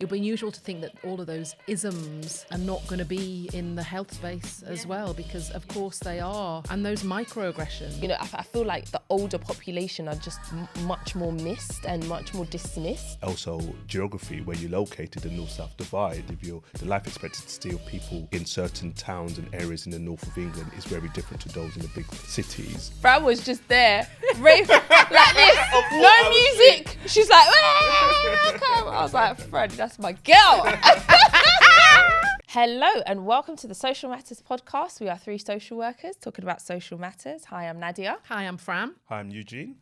It'd be unusual to think that all of those isms are not going to be in the health space as well, because of course they are. And those microaggressions. You know, I feel like the older population are just much more missed and much more dismissed. Also, geography, where you're located, the north-south divide, the life expectancy of people in certain towns and areas in the north of England is very different to those in the big cities. Fran was just there, like this, no music. She's like, I was like, Fran, that's my girl. Hello and welcome to the Social Matters podcast. We are three social workers talking about social matters. Hi, I'm Nadia. Hi, I'm Fran. Hi, I'm Eugene.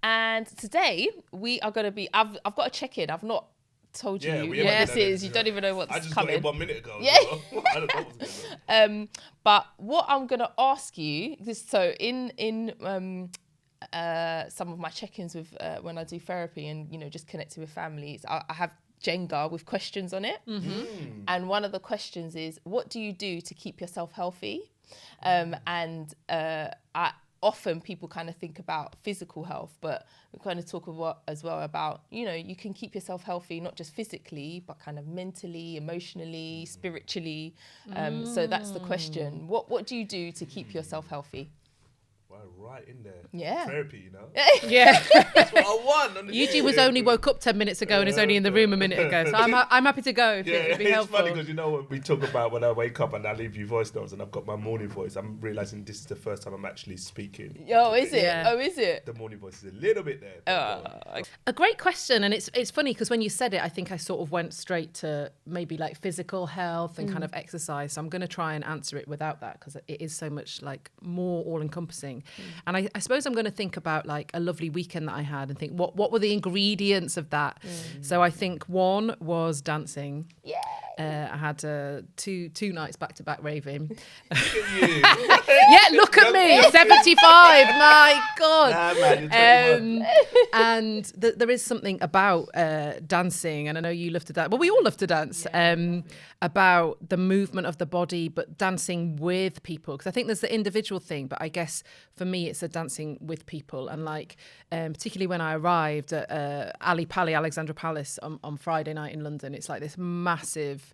And today we are going to be, I've got a check-in. I've not told you. Yes, it is. You don't even know what's coming. I just got it 1 minute ago. Yeah. I don't know what's going on. But what I'm going to ask you, so in some of my check-ins with when I do therapy and, you know, just connecting with families, I have Jenga with questions on it. Mm-hmm. And one of the questions is, what do you do to keep yourself healthy? Often people kind of think about physical health, but we kind of talk as well about, you know, you can keep yourself healthy, not just physically, but kind of mentally, emotionally, spiritually. So that's the question. What do you do to keep yourself healthy? Wow, right in there. Yeah. Therapy, you know? Yeah. That's what I want. Eugene was only woke up 10 minutes ago and is only in the room a minute ago. So I'm happy to go if it'd be helpful. It's funny because, you know, when we talk about when I wake up and I leave you voice notes and I've got my morning voice, I'm realising this is the first time I'm actually speaking. Oh, is it? Yeah. Oh, is it? The morning voice is a little bit there. A great question, and it's funny because when you said it, I think I sort of went straight to maybe like physical health and kind of exercise. So I'm going to try and answer it without that because it is so much like more all-encompassing. And I suppose I'm going to think about like a lovely weekend that I had and think what were the ingredients of that. So I think one was dancing. Yeah. I had two nights back-to-back raving. Look at you. Yeah, look at me, 75. My God. Nah, man, you're 21. And there is something about dancing, and I know you love to dance. Well, we all love to dance. About the movement of the body, but dancing with people. Because I think there's the individual thing, but I guess for me it's a dancing with people. And like, particularly when I arrived at Alexandra Palace on Friday night in London, it's like this massive,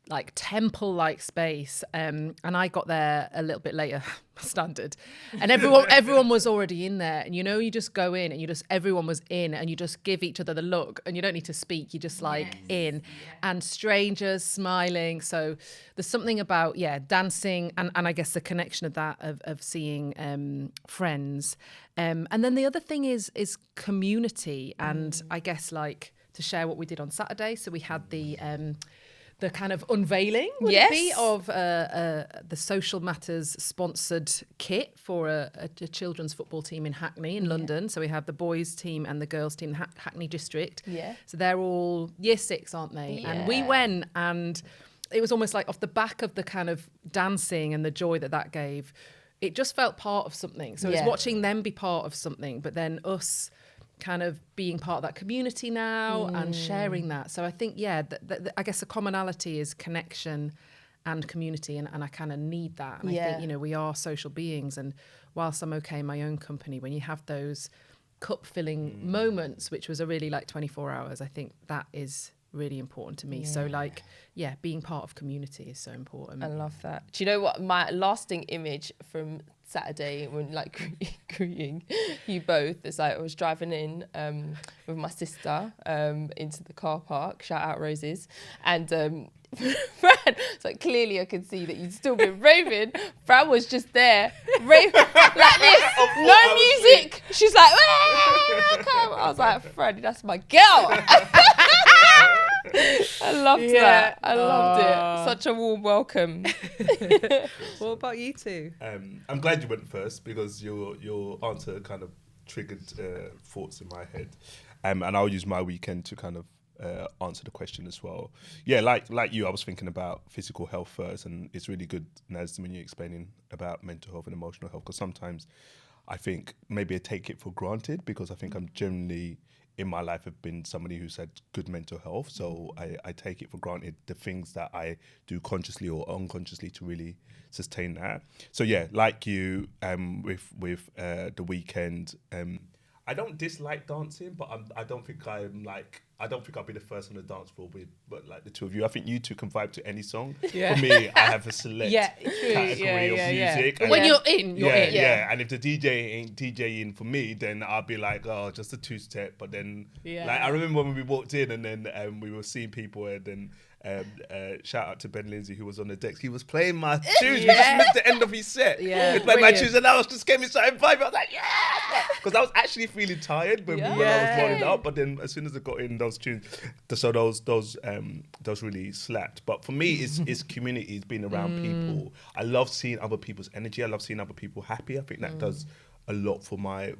like temple-like space, and I got there a little bit later, standard, and everyone was already in there, and you know, you just go in and everyone was in, and you just give each other the look, and you don't need to speak, you just like in, and strangers smiling. So there's something about dancing, and I guess the connection of that of seeing friends, and then the other thing is community, and I guess like to share what we did on Saturday. So we had the kind of unveiling of the Social Matters sponsored kit for a children's football team in Hackney in London. So we have the boys team and the girls team in Hackney district. Yeah. So they're all year 6, aren't they? Yeah. And we went, and it was almost like off the back of the kind of dancing and the joy that gave, it just felt part of something. So it's watching them be part of something, but then us kind of being part of that community now and sharing that. So I think, I guess the commonality is connection and community, and I kind of need that. And I think, you know, we are social beings, and whilst I'm okay in my own company, when you have those cup-filling moments, which was a really like 24 hours, I think that is really important to me. So like, being part of community is so important. I love that. Do you know what my lasting image from Saturday when like greeting you both is like I was driving in with my sister into the car park, shout out Roses, and Fran, so clearly I could see that you'd still been raving. Fran was just there raving like this, no music. She's like, I was like, Fran, that's my girl. I loved that. I loved it. Such a warm welcome. What about you two? I'm glad you went first because your answer kind of triggered thoughts in my head, and I'll use my weekend to kind of answer the question as well. Yeah, like you, I was thinking about physical health first, and it's really good, Naz, when you're explaining about mental health and emotional health, because sometimes I think maybe I take it for granted because I think I'm generally in my life have been somebody who's had good mental health, so I take it for granted the things that I do consciously or unconsciously to really sustain that. So like you, with the weekend, I don't dislike dancing, but I don't think I'm like, I don't think I'll be the first on the dance floor with, but like the two of you. I think you two can vibe to any song. Yeah. For me, I have a select True. category of music. But when you're in, you're in. Yeah. And if the DJ ain't DJing for me, then I'll be like, oh, just a two-step. But then, like, I remember when we walked in and then we were seeing people and then shout out to Ben Lindsay who was on the decks. He was playing my tunes. We just missed the end of his set. He was playing my tunes and I was just getting me started vibing. I was like, yeah! Because I was actually feeling tired when I was rolling up. But then as soon as I got in those tunes, so those really slapped. But for me, it's community, it's being around people. I love seeing other people's energy. I love seeing other people happy. I think that does a lot for my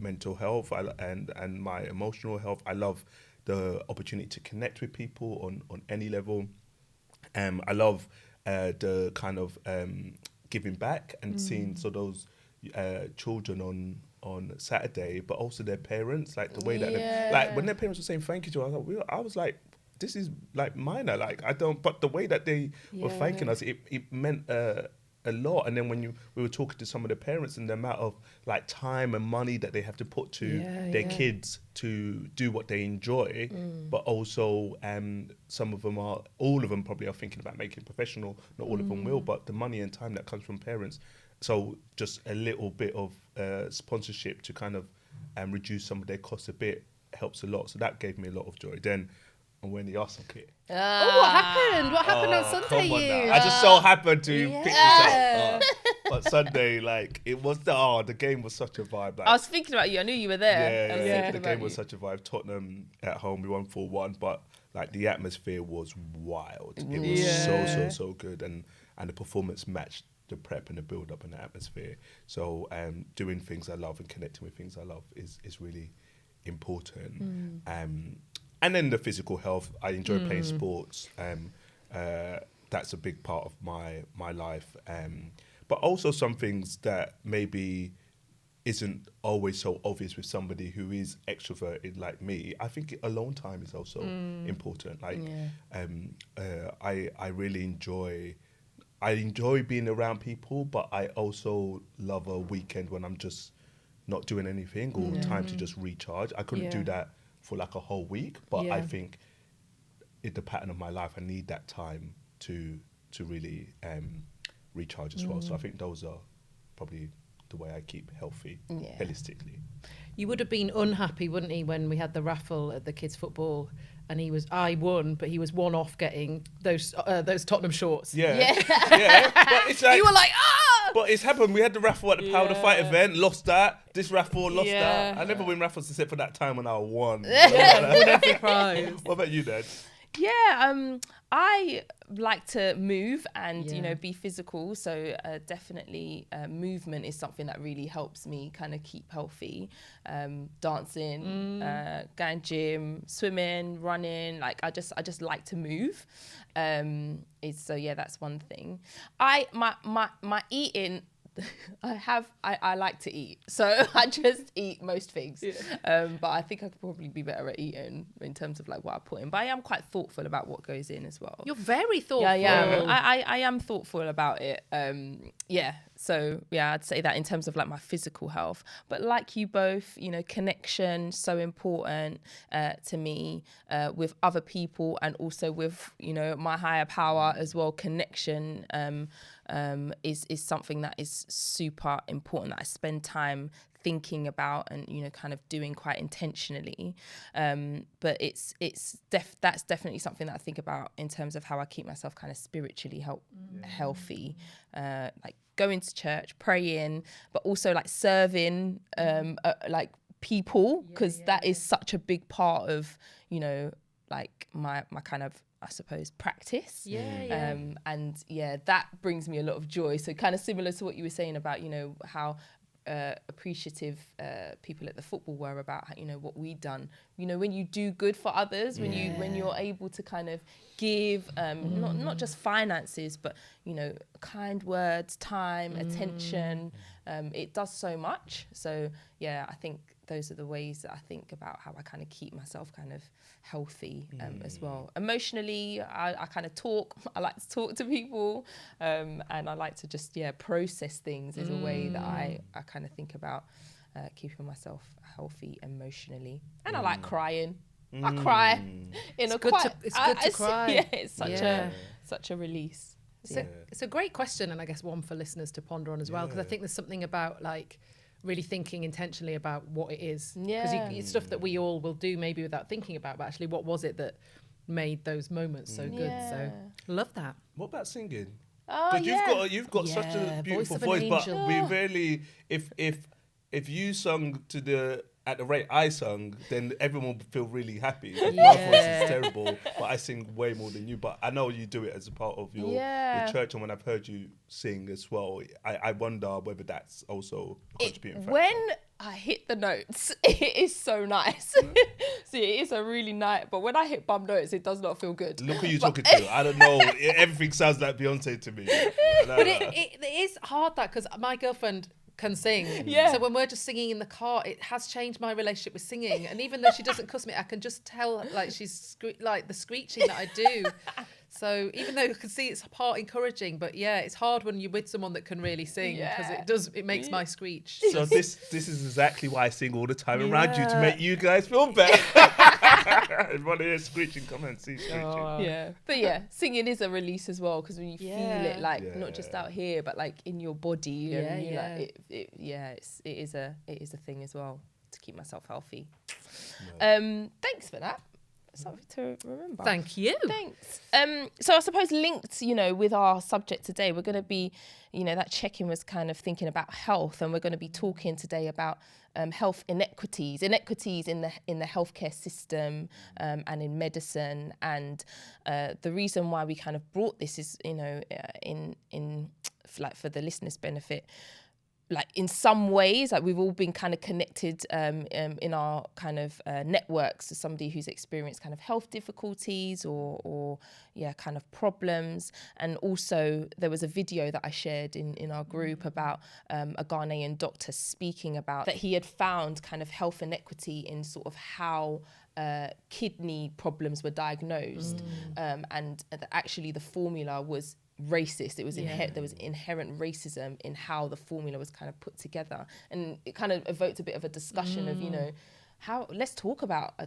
mental health and my emotional health. I love the opportunity to connect with people on any level. I love the kind of giving back and seeing those children on Saturday, but also their parents, like the way that like when their parents were saying thank you to us, I was like, this is like minor, like I don't, but the way that they were thanking us, it meant a lot. And then when we were talking to some of the parents and the amount of like time and money that they have to put to their kids to do what they enjoy, but also some of them all of them probably are thinking about making it professional. Not all of them will, but the money and time that comes from parents. So just a little bit of sponsorship to kind of reduce some of their costs a bit helps a lot. So that gave me a lot of joy. Then I'm wearing the Arsenal kit. Oh, what happened? What happened on Sunday? Come on now. I just so happened to pick this up. But Sunday, like, it was the game was such a vibe. Like, I was thinking about you. I knew you were there. Yeah. The game was such a vibe. Tottenham at home, we won 4-1, but like the atmosphere was wild. It was so good, and the performance matched the prep and the build up and the atmosphere. So doing things I love and connecting with things I love is really important. And then the physical health. I enjoy playing sports. That's a big part of my life. But also some things that maybe isn't always so obvious with somebody who is extroverted like me. I think alone time is also important. Like I really enjoy being around people, but I also love a weekend when I'm just not doing anything or time to just recharge. I couldn't do that for like a whole week, but I think in the pattern of my life, I need that time to really recharge as well. So I think those are probably the way I keep healthy holistically. You would have been unhappy, wouldn't he, when we had the raffle at the kids' football and I won, but he was one off getting those Tottenham shorts. Yeah. But it's like, you were like, ah! But it's happened. We had the raffle at the Power of the Fight event, lost that. This raffle, lost that. I never win raffles except for that time when I won. Won every prize. What about you, Dad? Yeah, I like to move and be physical, so definitely movement is something that really helps me kind of keep healthy. Dancing, going gym, swimming, running, like I just like to move. That's one thing. My eating, I like to eat, so I just eat most things. But I think I could probably be better at eating in terms of like what I put in. But I am quite thoughtful about what goes in as well. You're very thoughtful. I am thoughtful about it. So I'd say that in terms of like my physical health. But like you both, connection, so important to me with other people and also with, my higher power as well. Connection is something that is super important, that I spend time thinking about and kind of doing quite intentionally. But that's definitely something that I think about in terms of how I keep myself kind of spiritually healthy, like going to church, praying, but also like serving like people, because that is such a big part of like my kind of, I suppose, practice. And that brings me a lot of joy. So kind of similar to what you were saying about how appreciative people at the football were about what we'd done. When you do good for others, when you're able to kind of give not just finances, but kind words, time, attention, it does so much. So I think those are the ways that I think about how I kind of keep myself kind of healthy as well. Emotionally, I kind of talk. I like to talk to people, and I like to just process things is a way that I kind of think about keeping myself healthy emotionally. And I like crying. I cry in It's good to cry. Yeah, it's such a release. It's a great question, and I guess one for listeners to ponder on as well, because I think there's something about like really thinking intentionally about what it is. Because it's stuff that we all will do maybe without thinking about, but actually what was it that made those moments so good? So love that. What about singing? Oh, Because you've got such a beautiful voice, but angel. we rarely, if you sung at the rate I sung, then everyone would feel really happy. My voice is terrible, but I sing way more than you. But I know you do it as a part of your church, and when I've heard you sing as well, I wonder whether that's also a contributing factor. When I hit the notes, it is so nice. See, it is a really nice, but when I hit bum notes, it does not feel good. Look who you're talking to. I don't know. Everything sounds like Beyonce to me. But it is hard, that, because my girlfriend can sing. So when we're just singing in the car, it has changed my relationship with singing. And even though she doesn't cuss me, I can just tell like she's like the screeching that I do. So even though you can see it's part encouraging, but it's hard when you're with someone that can really sing, because it makes my screech. So this is exactly why I sing all the time around you, to make you guys feel better. I want to hear screeching. Come and see screeching. But singing is a release as well, because when you feel it, like not just out here, but like in your body, like it is a thing as well to keep myself healthy. Thanks for that. Something to remember. Thank you. Thanks. So I suppose linked, with our subject today, we're going to be, that check-in was kind of thinking about health, and we're going to be talking today about health inequities in the healthcare system and in medicine. And the reason why we kind of brought this is, for the listeners' benefit, like in some ways, like we've all been kind of connected in our kind of networks to somebody who's experienced kind of health difficulties or kind of problems. And also there was a video that I shared in our group about a Ghanaian doctor speaking about that he had found kind of health inequity in sort of how kidney problems were diagnosed, and that actually the formula was racist. It was there was inherent racism in how the formula was kind of put together, and it kind of evoked a bit of a discussion of how let's talk about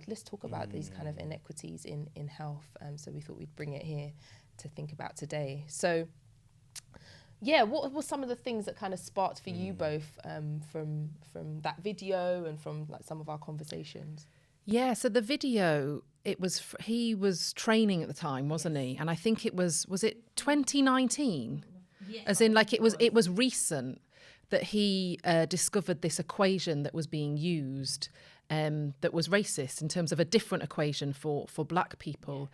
these kind of inequities in health. So we thought we'd bring it here to think about today. So what were some of the things that kind of sparked for you both from that video and from like some of our conversations? Yeah, so the video, he was training at the time, wasn't he? And I think was it 2019? Yeah. As in, like, it was recent that he discovered this equation that was being used that was racist in terms of a different equation for Black people.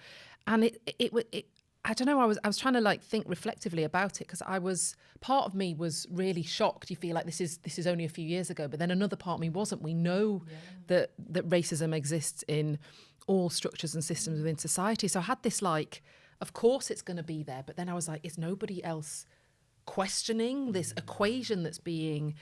And it I don't know, I was trying to like think reflectively about it, because part of me was really shocked. You feel like this is only a few years ago, but then another part of me wasn't. We know that racism exists in all structures and systems within society. So I had this like, of course it's going to be there, but then I was like, is nobody else questioning this equation that's being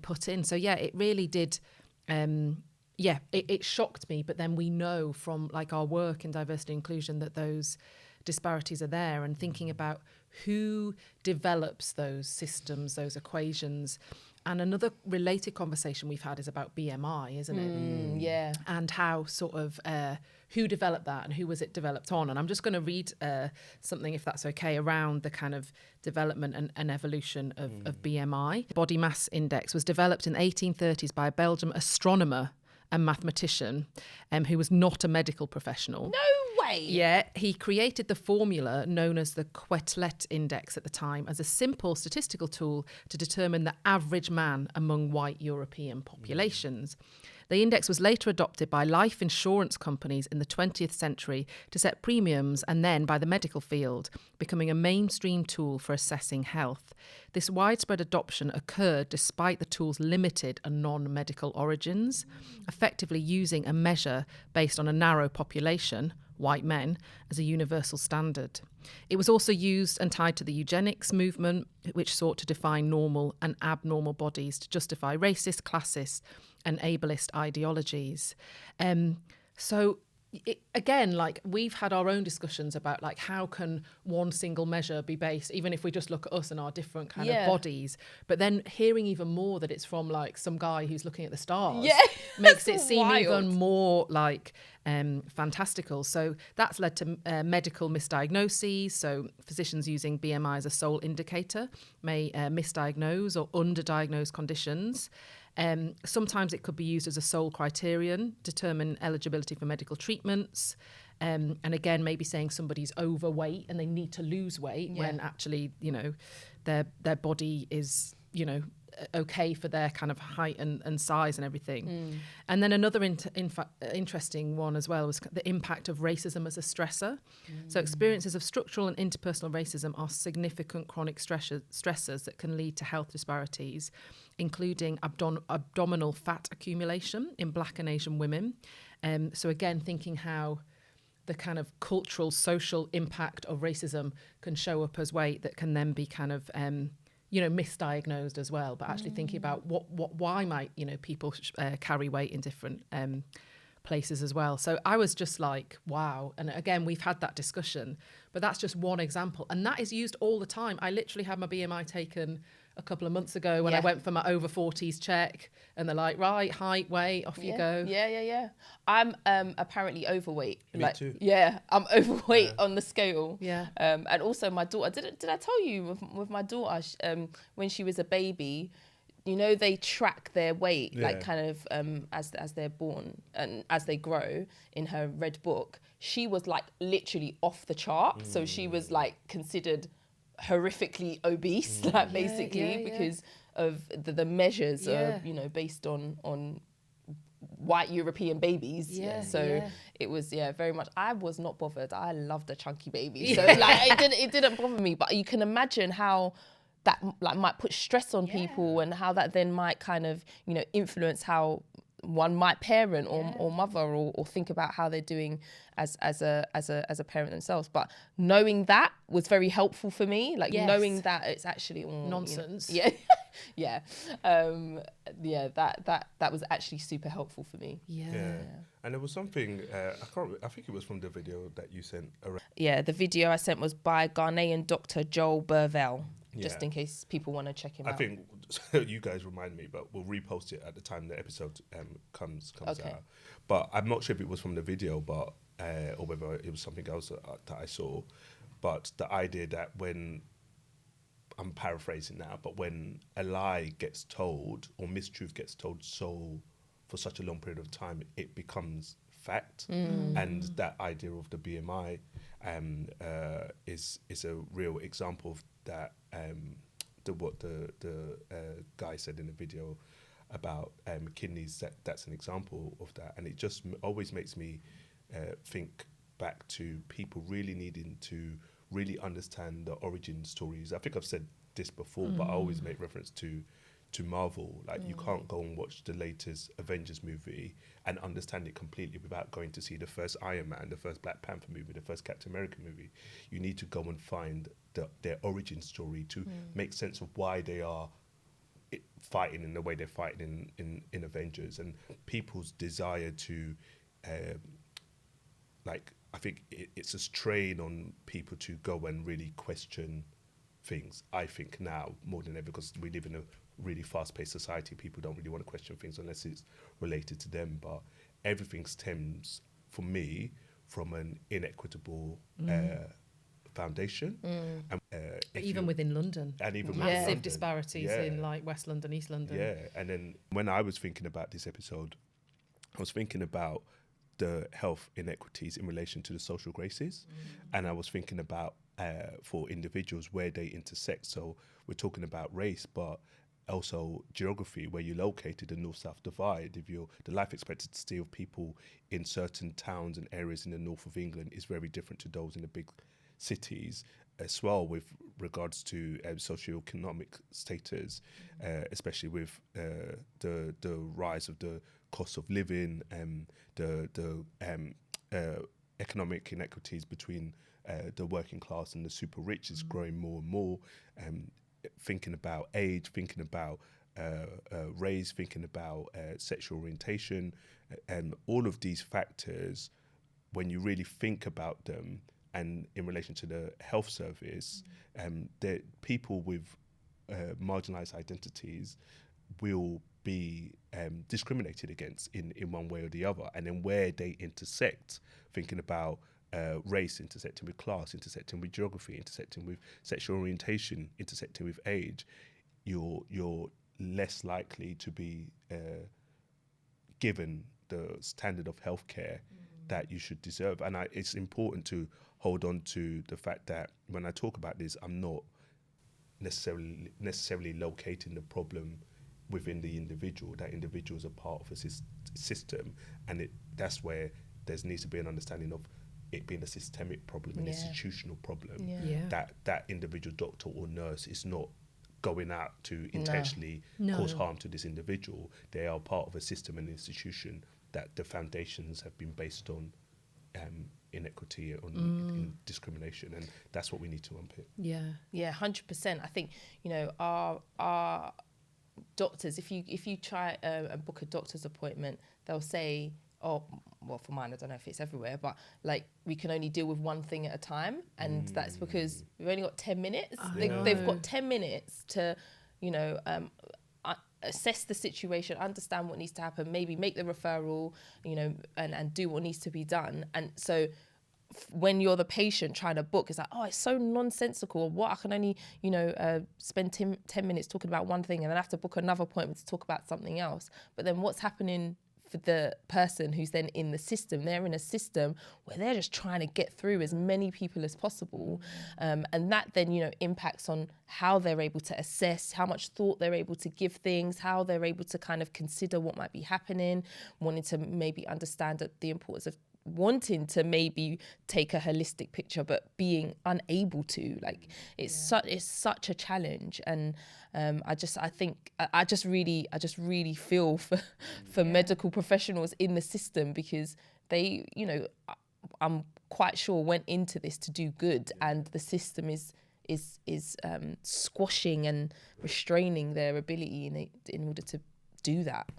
put in? So it really did. It shocked me, but then we know from like our work in diversity and inclusion that those disparities are there, and thinking about who develops those systems, those equations. And another related conversation we've had is about BMI, isn't it? Yeah. And how sort of who developed that and who was it developed on. And I'm just going to read something, if that's okay, around the kind of development and evolution of BMI. Body mass index was developed in the 1830s by a Belgian astronomer and mathematician who was not a medical professional. No way! Yeah, he created the formula known as the Quetelet Index at the time as a simple statistical tool to determine the average man among white European populations. The index was later adopted by life insurance companies in the 20th century to set premiums, and then by the medical field, becoming a mainstream tool for assessing health. This widespread adoption occurred despite the tool's limited and non-medical origins, effectively using a measure based on a narrow population, white men, as a universal standard. It was also used and tied to the eugenics movement, which sought to define normal and abnormal bodies to justify racist, classist and ableist ideologies. So again, like we've had our own discussions about like how can one single measure be based, even if we just look at us and our different kind of bodies, but then hearing even more that it's from like some guy who's looking at the stars makes it seem even more like fantastical. So that's led to medical misdiagnoses. So physicians using BMI as a sole indicator may misdiagnose or underdiagnose conditions. Sometimes it could be used as a sole criterion, determine eligibility for medical treatments. And again, maybe saying somebody's overweight and they need to lose weight when actually, you know, their body is, you know, okay for their kind of height and size and everything. And then another interesting one as well was the impact of racism as a stressor. So experiences of structural and interpersonal racism are significant chronic stressors that can lead to health disparities, including abdominal fat accumulation in Black and Asian women. So again, thinking how the kind of cultural, social impact of racism can show up as weight that can then be kind of you know, misdiagnosed as well, but actually thinking about why might, you know, people carry weight in different places as well. So I was just like, wow. And again, we've had that discussion, but that's just one example. And that is used all the time. I literally had my BMI taken a couple of months ago when I went for my over 40s check, and they're like, right, height, weight, off you go. Yeah. I'm apparently overweight. Me too. Yeah, I'm overweight on the scale. Yeah. And also my daughter, did I tell you with my daughter, when she was a baby, you know, they track their weight, like kind of as they're born and as they grow. In her red book, she was like literally off the chart. So she was like considered horrifically obese, like basically because of the measures are, you know, based on white European babies. It was very much. I was not bothered. I loved a chunky baby, so like it didn't bother me. But you can imagine how that like might put stress on people, and how that then might kind of, you know, influence how one might parent or mother or think about how they're doing as a parent themselves. But knowing that was very helpful for me, like knowing that it's actually nonsense. You know, that was actually super helpful for me. And there was something I think it was from the video that you sent around. The video I sent was by Ghanaian Dr. Joel Burvell, just in case people want to check him out. I think you guys remind me, but we'll repost it at the time the episode comes out. But I'm not sure if it was from the video, but or whether it was something else that I saw. But the idea that when, I'm paraphrasing now, but when a lie gets told or mistruth gets told for such a long period of time, it becomes fact. And that idea of the BMI is a real example of that. What the guy said in the video about kidneys, that's an example of that. And it just always makes me think back to people really needing to really understand the origin stories. I think I've said this before, but I always make reference to Marvel. Like you can't go and watch the latest Avengers movie and understand it completely without going to see the first Iron Man, the first Black Panther movie, the first Captain America movie. You need to go and find their origin story to make sense of why they are fighting in the way they're fighting in Avengers, and people's desire to I think it's a strain on people to go and really question things. I think now more than ever, because we live in a really fast-paced society, people don't really want to question things unless it's related to them. But everything stems, for me, from an inequitable foundation. And, even within London, and even massive London, disparities in like West London, East London. And then when I was thinking about this episode, I was thinking about the health inequities in relation to the social graces, and I was thinking about for individuals where they intersect. So we're talking about race, but also geography, where you're located, the north-south divide. The life expectancy of people in certain towns and areas in the north of England is very different to those in the big cities as well, with regards to socioeconomic status, especially with the rise of the cost of living, the economic inequities between the working class and the super rich is growing more and more. Thinking about age, thinking about race, thinking about sexual orientation, and all of these factors when you really think about them, and in relation to the health service, that people with marginalised identities will be discriminated against in one way or the other. And then where they intersect, thinking about race intersecting with class, intersecting with geography, intersecting with sexual orientation, intersecting with age, you're less likely to be given the standard of healthcare that you should deserve. And it's important to hold on to the fact that when I talk about this, I'm not necessarily locating the problem within the individual. That individuals are part of a system, and that's where there needs to be an understanding of it being a systemic problem, an institutional problem. That individual doctor or nurse is not going out to intentionally cause harm to this individual. They are part of a system and institution that the foundations have been based on inequity, on discrimination, and that's what we need to unpick. Yeah, 100%. I think, you know, our doctors, if you try and book a doctor's appointment, they'll say, oh, well, for mine, I don't know if it's everywhere, but like, we can only deal with one thing at a time. And that's because we've only got 10 minutes. They've got 10 minutes to, you know, assess the situation, understand what needs to happen, maybe make the referral, you know, and do what needs to be done. And so when you're the patient trying to book, it's like, oh, it's so nonsensical. What, I can only, you know, spend 10 minutes talking about one thing and then I have to book another appointment to talk about something else. But then what's happening for the person who's then in the system? They're in a system where they're just trying to get through as many people as possible. And that then, you know, impacts on how they're able to assess, how much thought they're able to give things, how they're able to kind of consider what might be happening, wanting to maybe understand the importance of wanting to maybe take a holistic picture, but being unable to. Like, it's such a challenge. And I just really feel for medical professionals in the system, because they, you know, I'm quite sure went into this to do good, and the system is squashing and restraining their ability in order to do that.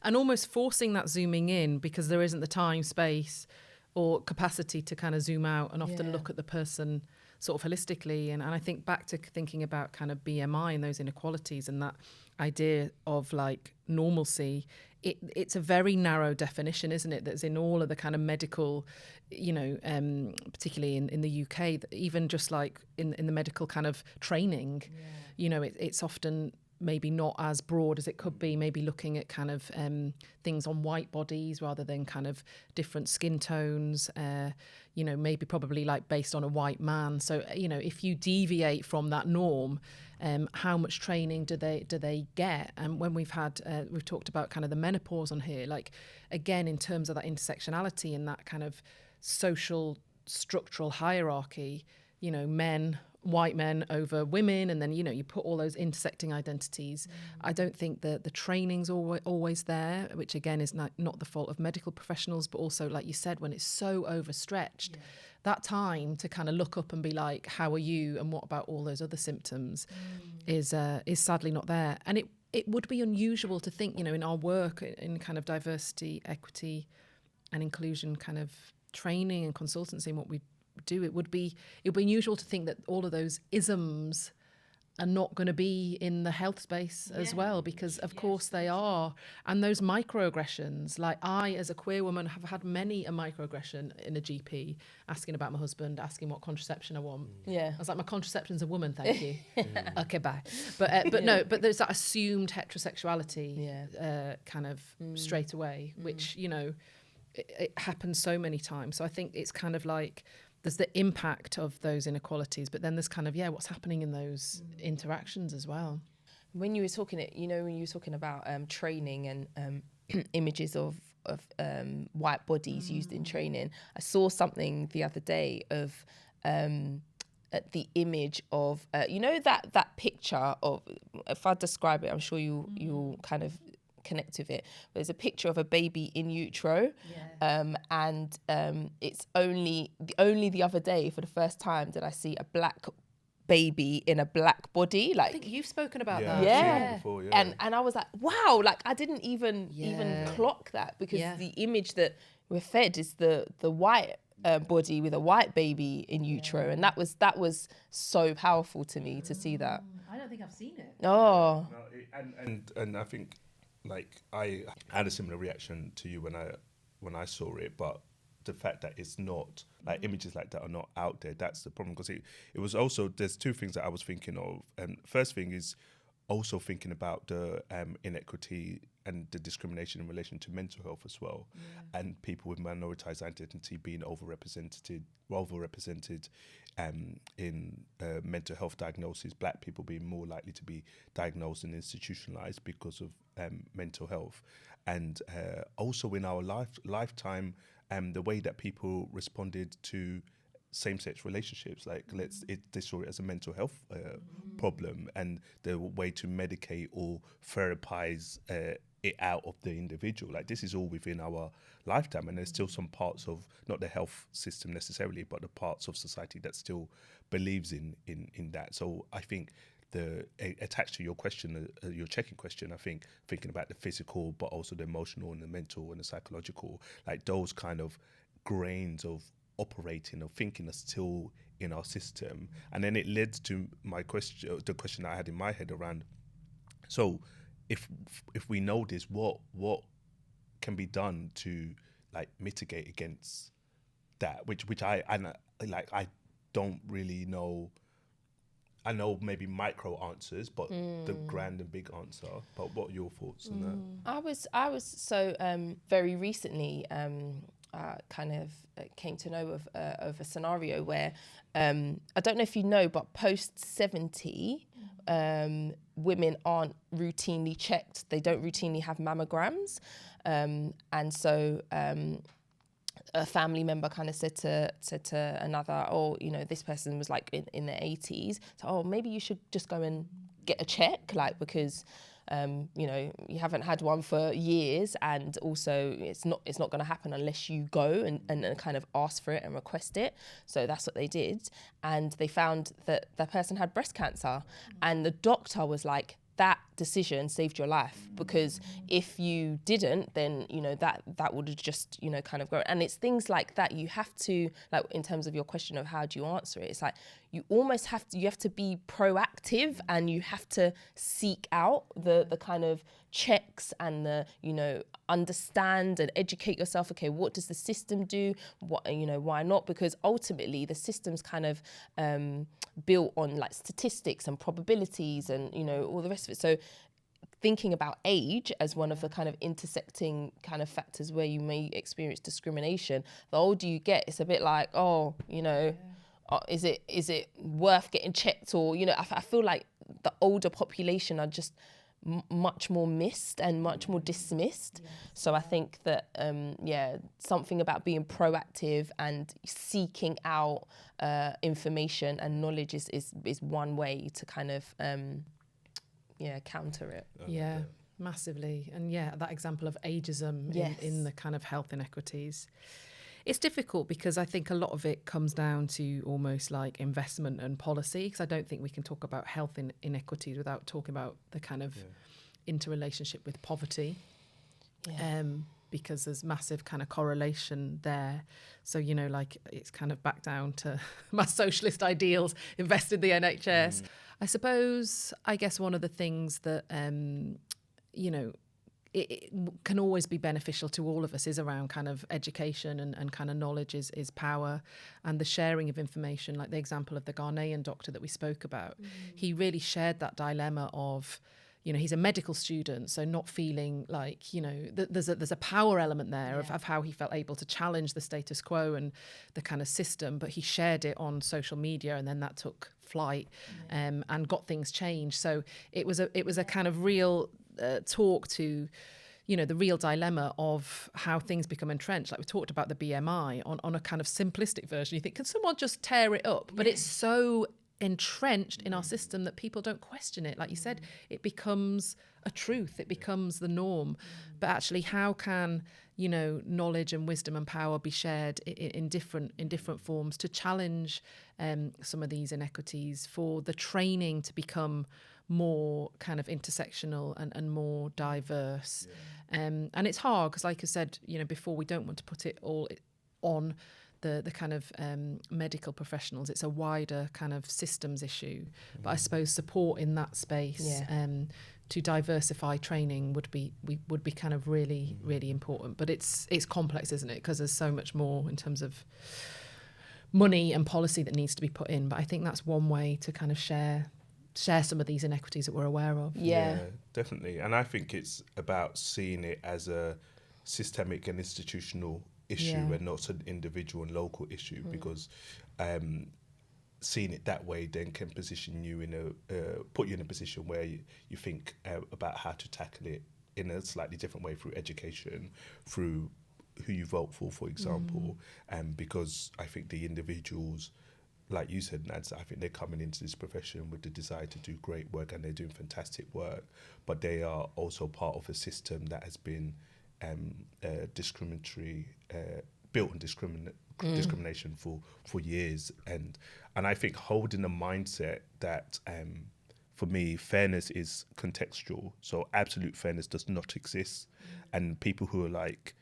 And almost forcing that zooming in, because there isn't the time, space or capacity to kind of zoom out and often look at the person sort of holistically. And I think back to thinking about kind of BMI and those inequalities and that idea of like normalcy, it's a very narrow definition, isn't it? That's in all of the kind of medical, you know, particularly in the UK, even just like in the medical kind of training, you know, it's often maybe not as broad as it could be, maybe looking at kind of things on white bodies rather than kind of different skin tones, you know, maybe probably like based on a white man. So, you know, if you deviate from that norm, how much training do they get? And when we've talked about kind of the menopause on here, like, again, in terms of that intersectionality and that kind of social structural hierarchy, you know, white men over women, and then, you know, you put all those intersecting identities. I don't think that the training's always there, which again is not the fault of medical professionals, but also, like you said, when it's so overstretched, that time to kind of look up and be like, how are you, and what about all those other symptoms, is sadly not there. And it would be unusual to think, you know, in our work in kind of diversity, equity and inclusion kind of training and consultancy and what we do, it would be unusual to think that all of those isms are not going to be in the health space as well, because of course they are. And those microaggressions, like I as a queer woman have had many a microaggression in a GP asking about my husband, asking what contraception I want. I was like, my contraception's a woman, thank you. Okay, bye. But no, but there's that assumed heterosexuality kind of straight away, which, you know, it happens so many times. So I think it's kind of like there's the impact of those inequalities, but then there's kind of, what's happening in those interactions as well. When you were talking about training and images of white bodies used in training, I saw something the other day of the image of, you know, that picture of, if I describe it, I'm sure you'll kind of connect with it. There's a picture of a baby in utero, and it's only the other day, for the first time, did I see a black baby in a black body. Like, I think you've spoken about that. I've seen it before, and I was like, wow, like I didn't even clock that, because the image that we're fed is the white body with a white baby in utero, and that was so powerful to me to see that. I don't think I've seen it. Oh, No, and I think like I had a similar reaction to you when I saw it, but the fact that it's not like images like that are not out there, that's the problem. Because it was also, there's two things that I was thinking of, and first thing is also thinking about the inequity and the discrimination in relation to mental health as well, and people with minoritized identity being overrepresented in mental health diagnoses, black people being more likely to be diagnosed and institutionalized because of mental health, and also in our lifetime, the way that people responded to same-sex relationships, like they saw it as a mental health problem, and the way to medicate or therapize it out of the individual. Like, this is all within our lifetime, and there's still some parts of, not the health system necessarily, but the parts of society that still believes in that. So I think attached to your question, your checking question, I think thinking about the physical, but also the emotional and the mental and the psychological, like those kind of grains of operating or thinking are still in our system. And then it led to my question, the question I had in my head around, so if we know this, what can be done to like mitigate against that, which I don't really know. I know maybe micro answers, but the grand and big answer. But what are your thoughts on that? I was so very recently kind of came to know of a scenario where I don't know if you know, but post 70, women aren't routinely checked. They don't routinely have mammograms, and so a family member kind of said to another, oh, you know, this person was like in their 80s, so, oh, maybe you should just go and get a check, like, because you know, you haven't had one for years, and also it's not going to happen unless you go and kind of ask for it and request it. So that's what they did, and they found that the person had breast cancer, and the doctor was like, that decision saved your life, because if you didn't, then, you know, that would have just, you know, kind of grown. And it's things like that you have to, like, in terms of your question of how do you answer it, it's like you almost have to be proactive, and you have to seek out the kind of checks and the, you know, understand and educate yourself. Okay, what does the system do? What, you know, why not? Because ultimately the system's kind of built on like statistics and probabilities and, you know, all the rest of it. So thinking about age as one of the kind of intersecting kind of factors where you may experience discrimination, the older you get, it's a bit like, oh, you know, is it worth getting checked? Or, you know, I feel like the older population are just much more missed and much more dismissed. So I think that something about being proactive and seeking out information and knowledge is one way to kind of counter it. Yeah, massively. And that example of ageism in the kind of health inequities. It's difficult because I think a lot of it comes down to almost like investment and policy, because I don't think we can talk about health inequities without talking about the kind of interrelationship with poverty, because there's massive kind of correlation there. So, you know, like it's kind of back down to my socialist ideals, invest in the NHS. I guess one of the things that, you know, it can always be beneficial to all of us is around kind of education and kind of knowledge is power, and the sharing of information, like the example of the Ghanaian doctor that we spoke about. He really shared that dilemma of, you know, he's a medical student, so not feeling like, you know, there's a power element there of how he felt able to challenge the status quo and the kind of system, but he shared it on social media, and then that took flight and got things changed. So it was a kind of real talk to, you know, the real dilemma of how things become entrenched. Like we talked about the BMI on a kind of simplistic version. You think, can someone just tear it up? But it's so entrenched in our system that people don't question it. Like you said, it becomes a truth, it becomes the norm. But actually, how can, you know, knowledge and wisdom and power be shared in different forms to challenge some of these inequities, for the training to become more kind of intersectional and more diverse. And it's hard because, like I said, before, we don't want to put it all on the kind of medical professionals. It's a wider kind of systems issue. But I suppose support in that space to diversify training would be kind of really, really important. But it's complex, isn't it? Because there's so much more in terms of money and policy that needs to be put in. But I think that's one way to kind of share some of these inequities that we're aware of. Yeah, definitely. And I think it's about seeing it as a systemic and institutional issue and not an individual and local issue, because seeing it that way then can position you put you in a position where you think about how to tackle it in a slightly different way through education, through who you vote for example, because I think the individuals, like you said, Nads, I think they're coming into this profession with the desire to do great work, and they're doing fantastic work, but they are also part of a system that has been discriminatory, built on discrimination for years, and I think holding a mindset that for me, fairness is contextual, so absolute fairness does not exist, and people who are like,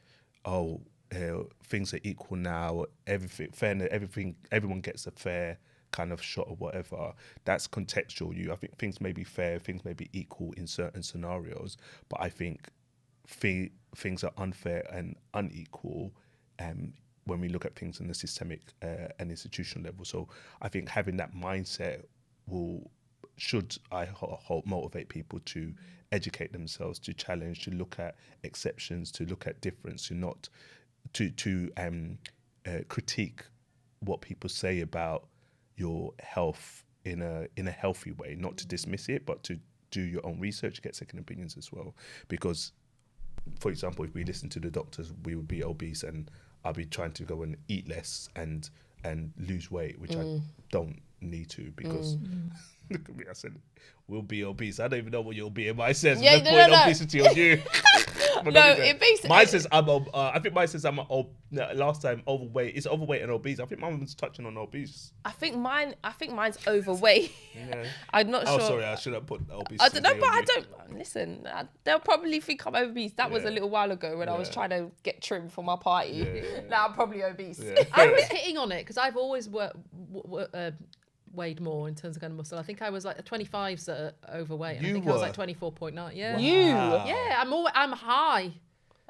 things are equal now, everyone gets a fair kind of shot or whatever, that's contextual. I think things may be fair, things may be equal in certain scenarios, but I think things are unfair and unequal when we look at things on the systemic and institutional level. So I think having that mindset should motivate people to educate themselves, to challenge, to look at exceptions, to look at difference, to critique what people say about your health in a healthy way, not to dismiss it, but to do your own research, get second opinions as well. Because, for example, if we listen to the doctors, we would be obese, and I'll be trying to go and eat less and lose weight, which I don't need to, because look at me, I said we'll be obese. I don't even know what your BMI says. Yeah, Let's point obesity on you. it basically. Mine says I think mine says I'm last time overweight. It's overweight and obese. I think mine was touching on obese. I think mine's overweight. Yeah. I'm not sure. Oh, sorry, I should have put obese. I don't know, but I don't listen. They'll probably think I'm obese. That was a little while ago when I was trying to get trim for my party. Now I'm probably obese. Yeah. I was hitting on it because I've always weighed more in terms of kind of muscle. I think I was like a 25s overweight. And I think I was like 24.9. Yeah. Wow. Yeah, I'm high.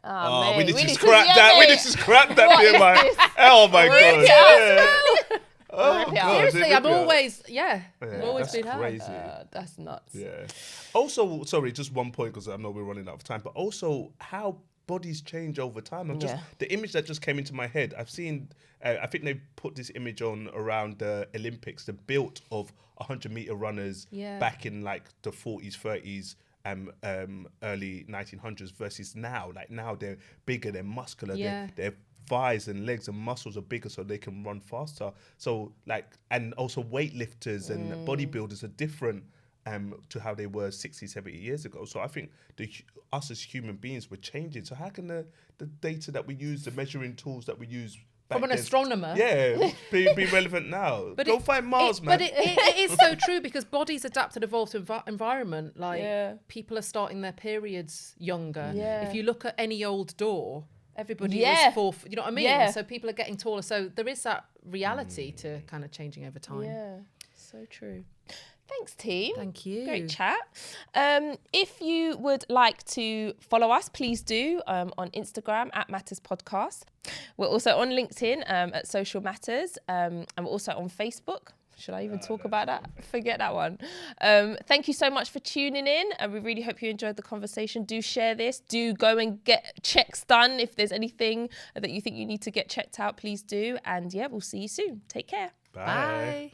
Oh, we need to scrap that. We need to scrap that BMI. Oh my god. Yeah. Oh, God, seriously, I'm always, I've always been high. Crazy. That's nuts. Yeah. Also, sorry, just one point, because I know we're running out of time, but also how bodies change over time. The image that just came into my head, I've seen, I think they put this image on around the Olympics, the build of 100-meter runners back in like the 40s, 30s, early 1900s versus now. Like now they're bigger, they're muscular, their thighs and legs and muscles are bigger, so they can run faster. So like, and also weightlifters and bodybuilders are different to how they were 60, 70 years ago. So I think us as human beings were changing. So how can the data that we use, the measuring tools that we use from an astronomer, be relevant now? But go find Mars, man. But it is so true, because bodies adapt and evolve to environment. Like people are starting their periods younger. Yeah. If you look at any old door, everybody was 4 foot. You know what I mean? Yeah. So people are getting taller. So there is that reality to kind of changing over time. Yeah, so true. Thanks, team. Thank you. Great chat. If you would like to follow us, please do on Instagram at Matters Podcast. We're also on LinkedIn at Social Matters, and we're also on Facebook. Should I even talk about that? Forget that one. Thank you so much for tuning in, and we really hope you enjoyed the conversation. Do share this. Do go and get checks done. If there's anything that you think you need to get checked out, please do. And we'll see you soon. Take care. Bye.